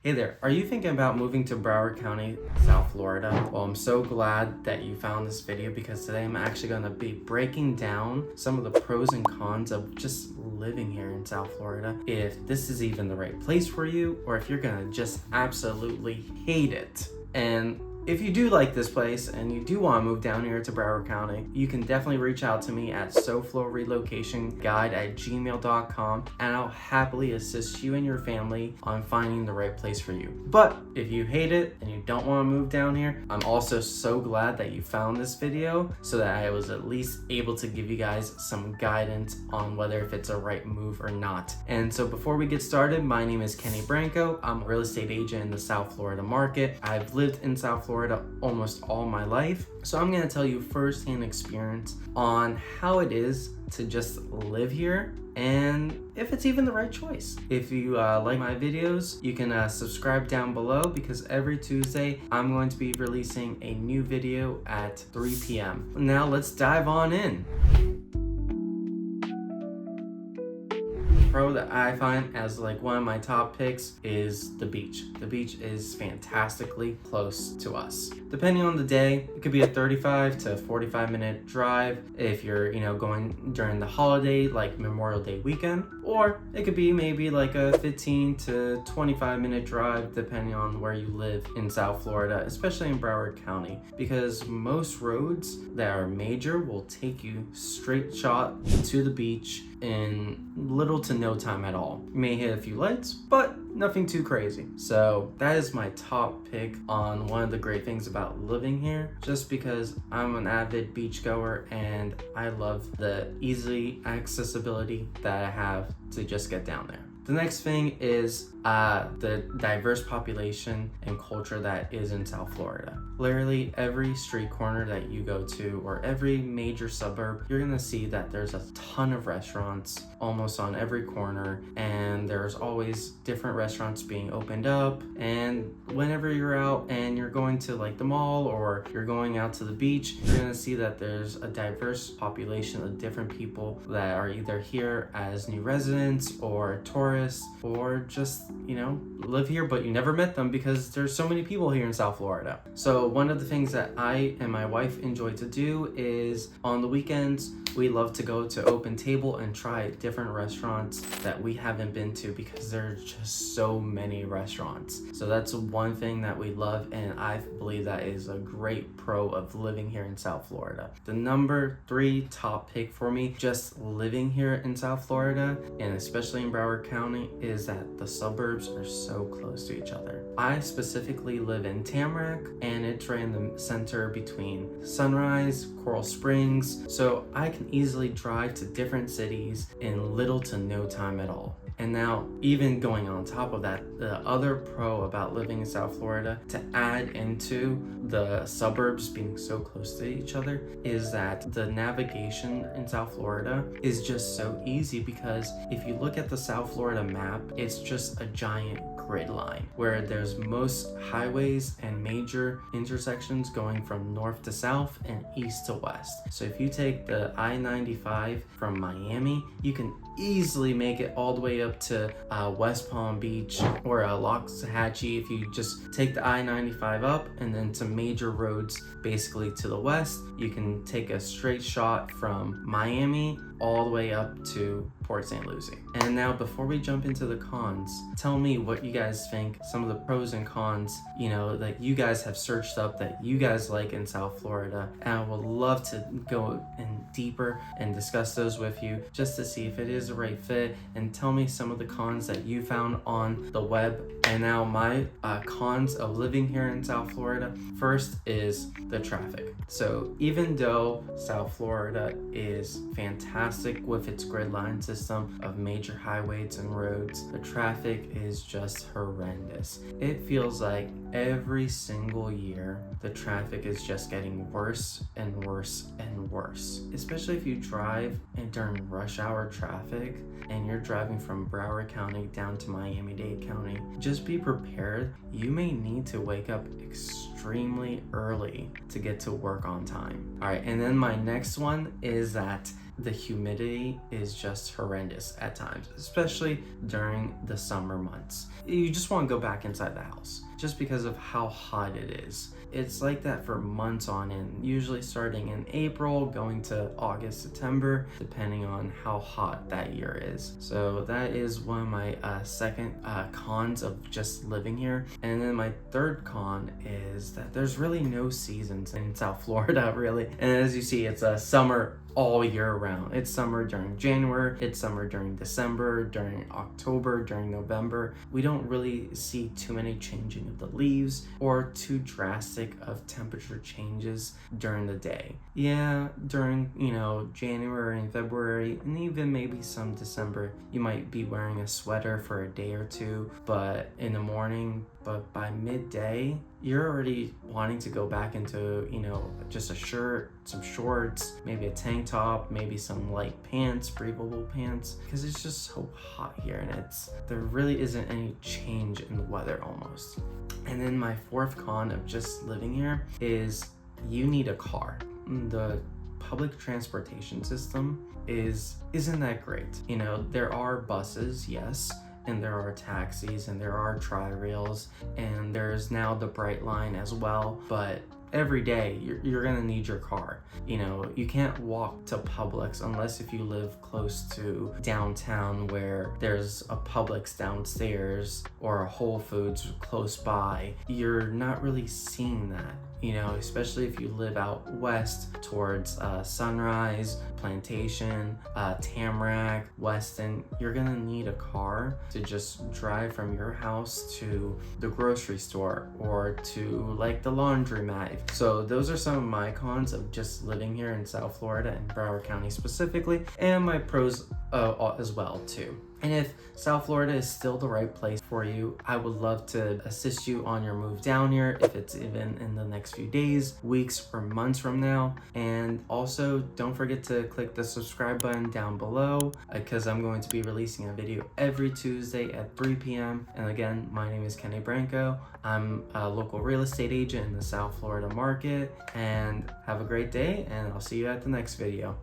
Hey there, are you thinking about moving to Broward County, South Florida? Well, I'm so glad that you found this video because today I'm actually going to be breaking down some of the pros and cons of just living here in South Florida. If this is even the right place for you, or if you're going to just absolutely hate it. And if you do like this place and you do want to move down here to Broward County, you can definitely reach out to me at soflorelocationguide@gmail.com and I'll happily assist you and your family on finding the right place for you. But if you hate it and you don't want to move down here, I'm also so glad that you found this video so that I was at least able to give you guys some guidance on whether if it's a right move or not. And so before we get started, my name is Kenny Branco. I'm a real estate agent in the South Florida market. I've lived in South Florida almost all my life. So I'm going to tell you firsthand experience on how it is to just live here and if it's even the right choice. If you like my videos, you can subscribe down below because every Tuesday I'm going to be releasing a new video at 3 p.m. Now let's dive on in. Pro that I find as like one of my top picks is the beach. The beach is fantastically close to us. Depending on the day, it could be a 35 to 45 minute drive if you're, going during the holiday like Memorial Day weekend, or it could be maybe like a 15 to 25 minute drive depending on where you live in South Florida, especially in Broward County, because most roads that are major will take you straight shot to the beach in little to no time at all. You may hit a few lights, but nothing too crazy. So that is my top pick on one of the great things about living here, just because I'm an avid beachgoer and I love the easy accessibility that I have to just get down there. The next thing is the diverse population and culture that is in South Florida. Literally every street corner that you go to or every major suburb, you're gonna see that there's a ton of restaurants almost on every corner, and there's always different restaurants being opened up. And whenever you're out and you're going to like the mall or you're going out to the beach, you're gonna see that there's a diverse population of different people that are either here as new residents or tourists or just live here, but you never met them because there's so many people here in South Florida. So one of the things that I and my wife enjoy to do is on the weekends, we love to go to Open Table and try different restaurants that we haven't been to because there's just so many restaurants. So that's one thing that we love, and I believe that is a great pro of living here in South Florida. The number 3 top pick for me just living here in South Florida, and especially in Broward County, is that the suburbs are so close to each other. I specifically live in Tamarack, and it's right in the center between Sunrise, Coral Springs, so I can easily drive to different cities in little to no time at all. And now, even going on top of that, the other pro about living in South Florida, to add into the suburbs being so close to each other, is that the navigation in South Florida is just so easy, because if you look at the South Florida map, it's just a giant grid line where there's most highways and major intersections going from north to south and east to west. So if you take the I-95 from Miami, you can easily make it all the way up to West Palm Beach or Loxahatchee if you just take the I-95 up, and then to major roads basically to the west, you can take a straight shot from Miami all the way up to Port St. Lucie. And now, before we jump into the cons, tell me what you guys think, some of the pros and cons, that you guys have searched up that you guys like in South Florida. And I would love to go in deeper and discuss those with you just to see if it is the right fit, and tell me some of the cons that you found on the web. And now my cons of living here in South Florida. First is the traffic. So even though South Florida is fantastic with its grid line system of major highways and roads, the traffic is just horrendous. It feels like every single year the traffic is just getting worse and worse and worse, especially if you drive and during rush hour traffic and you're driving from Broward County down to Miami-Dade County. Just be prepared. You may need to wake up extremely extremely early to get to work on time. All right, and then my next one is that the humidity is just horrendous at times, especially during the summer months. You just want to go back inside the house just because of how hot it is. It's like that for months on end, usually starting in April, going to August, September, depending on how hot that year is. So that is one of my second cons of just living here. And then my third con is that there's really no seasons in South Florida, really. And as you see, it's a summer all year round. It's summer during January, it's summer during December, during October, during November. We don't really see too many changing of the leaves or too drastic of temperature changes during the day. Yeah, during, January and February, and even maybe some December, you might be wearing a sweater for a day or two, but in the morning, but by midday, you're already wanting to go back into, just a shirt, some shorts, maybe a tank top, maybe some light pants, breathable pants, because it's just so hot here, and there really isn't any change in the weather almost. And then my fourth con of just living here is you need a car. The public transportation system isn't that great. There are buses, yes, and there are taxis, and there are tri-rails, and there's now the Bright Line as well, but every day you're gonna need your car. You can't walk to Publix unless if you live close to downtown where there's a Publix downstairs or a Whole Foods close by. You're not really seeing that, especially if you live out west towards Sunrise, Plantation, Tamarack, Weston. You're gonna need a car to just drive from your house to the grocery store or to like the laundromat. So those are some of my cons of just living here in South Florida and Broward County specifically, and my pros as well too. And if South Florida is still the right place for you, I would love to assist you on your move down here, if it's even in the next few days, weeks, or months from now. And also, don't forget to click the subscribe button down below, because I'm going to be releasing a video every Tuesday at 3 p.m. And again, my name is Kenny Branco. I'm a local real estate agent in the South Florida market. And have a great day, and I'll see you at the next video.